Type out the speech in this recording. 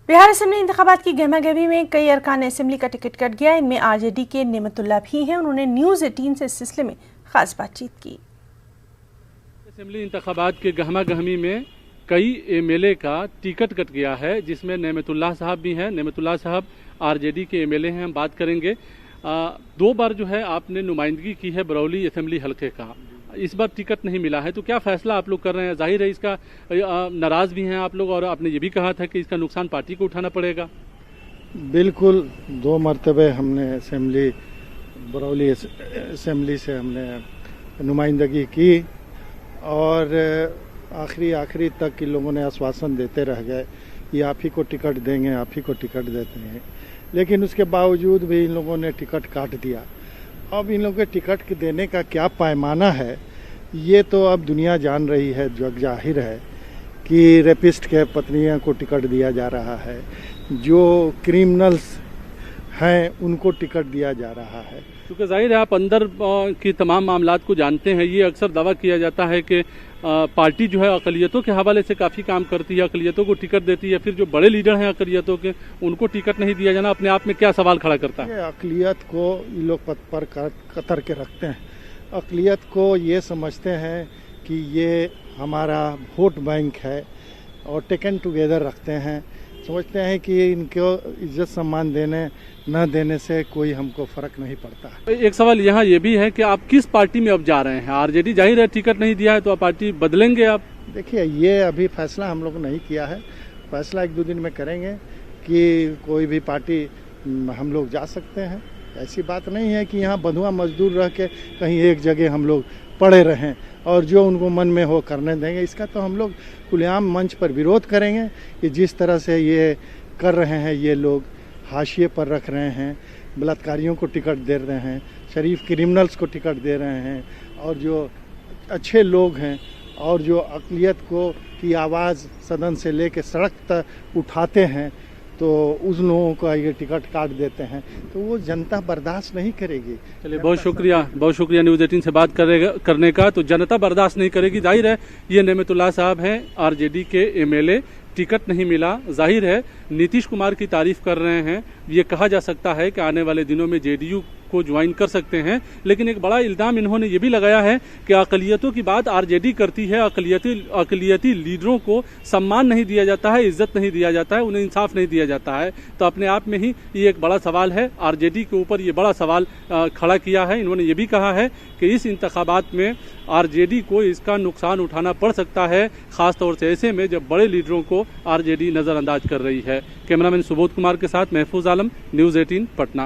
Bihar assembly इंतखाबात की गहमागहमी में कई अरकान असेंबली का टिकट कट गया। इनमें आरजेडी के नेमतुल्लाह भी हैं। उन्होंने न्यूज़ 18 से इस सिलसिले में खास बातचीत की। असेंबली इंतखाबात के गहमागहमी में कई एमएलए का टिकट कट गया है, जिसमें नेमतुल्लाह साहब भी हैं। नेमतुल्लाह साहब आरजेडी के एमएलए हैं। हम बात करेंगे, 2 बार जो है आपने नुमाइंदगी की है बरौली असेंबली हल्के का, इस बार टिकट नहीं मिला है, तो क्या फैसला आप लोग कर रहे हैं? जाहिर है इसका नाराज भी हैं आप लोग, और आपने ये भी कहा था कि इसका नुकसान पार्टी को उठाना पड़ेगा। बिल्कुल 2 मरतबे हमने असेंबली बरौली असेंबली से हमने नुमाइंदगी की और आखिरी तक इन लोगों ने आश्वासन देते रह गए कि आप ही को टिकट देंगे, आप ही को टिकट देते हैं, लेकिन उसके बावजूद भी इन लोगों ने टिकट काट दिया। अब इन लोगों के टिकट देने का क्या पैमाना है, ये तो अब दुनिया जान रही है, जग जाहिर है कि रेपिस्ट के पत्नियों को टिकट दिया जा रहा है, जो क्रिमिनल्स हैं उनको टिकट दिया जा रहा है। क्योंकि जाहिर है आप अंदर की तमाम मामलात को जानते हैं। ये अक्सर दावा किया जाता है कि पार्टी जो है अक़लियतों के हवाले से काफ़ी काम करती है, अक़लियतों को टिकट देती है, फिर जो बड़े लीडर हैं अक़लियतों के उनको टिकट नहीं दिया जाना अपने आप में क्या सवाल खड़ा करता है? अक़लियत को ये लोग पद पर कतर के रखते हैं। अक़लियत को ये समझते हैं कि ये हमारा वोट बैंक है और टेकन टुगेदर रखते हैं। समझते हैं कि इनको इज्जत सम्मान देने न देने से कोई हमको फ़र्क नहीं पड़ता। एक सवाल यहाँ ये भी है कि आप किस पार्टी में अब जा रहे हैं? आरजेडी जाहिर है टिकट नहीं दिया है, तो आप पार्टी बदलेंगे आप? देखिए, ये अभी फैसला हम लोग नहीं किया है। फैसला 1-2 दिन में करेंगे कि कोई भी पार्टी हम लोग जा सकते हैं। ऐसी बात नहीं है कि यहाँ बंधुआ मजदूर रह के कहीं एक जगह हम लोग पड़े रहें और जो उनको मन में हो करने देंगे। इसका तो हम लोग खुलेआम मंच पर विरोध करेंगे कि जिस तरह से ये कर रहे हैं, ये लोग हाशिए पर रख रहे हैं, बलात्कारियों को टिकट दे रहे हैं, शरीफ क्रिमिनल्स को टिकट दे रहे हैं, और जो अच्छे लोग हैं और जो अक़लियत को की आवाज़ सदन से लेके सड़क तक उठाते हैं, तो उस लोगों का ये टिकट काट देते हैं, तो वो जनता बर्दाश्त नहीं करेगी। चलिए, बहुत शुक्रिया न्यूज़ 18 से बात करने का। तो जनता बर्दाश्त नहीं करेगी, जाहिर है। ये नेमतुल्लाह साहब हैं, आरजेडी के एमएलए। टिकट नहीं मिला, जाहिर है नीतीश कुमार की तारीफ कर रहे हैं। ये कहा जा सकता है कि आने वाले दिनों में जेडीयू को ज्वाइन कर सकते हैं, लेकिन एक बड़ा इल्जाम इन्होंने ये भी लगाया है कि अक़लियतों की बात आरजेडी करती है, अक़लियती लीडरों को सम्मान नहीं दिया जाता है, इज्जत नहीं दिया जाता है, उन्हें इंसाफ नहीं दिया जाता है। तो अपने आप में ही ये एक बड़ा सवाल है, आरजेडी के ऊपर ये बड़ा सवाल खड़ा किया है। इन्होंने ये भी कहा है कि इस इंतखाबात में आरजेडी को इसका नुकसान उठाना पड़ सकता है, खासतौर से ऐसे में जब बड़े लीडरों को आरजेडी नज़रअंदाज कर रही है। कैमरामैन सुबोध कुमार के साथ महफूज आलम, न्यूज़ 18 पटना।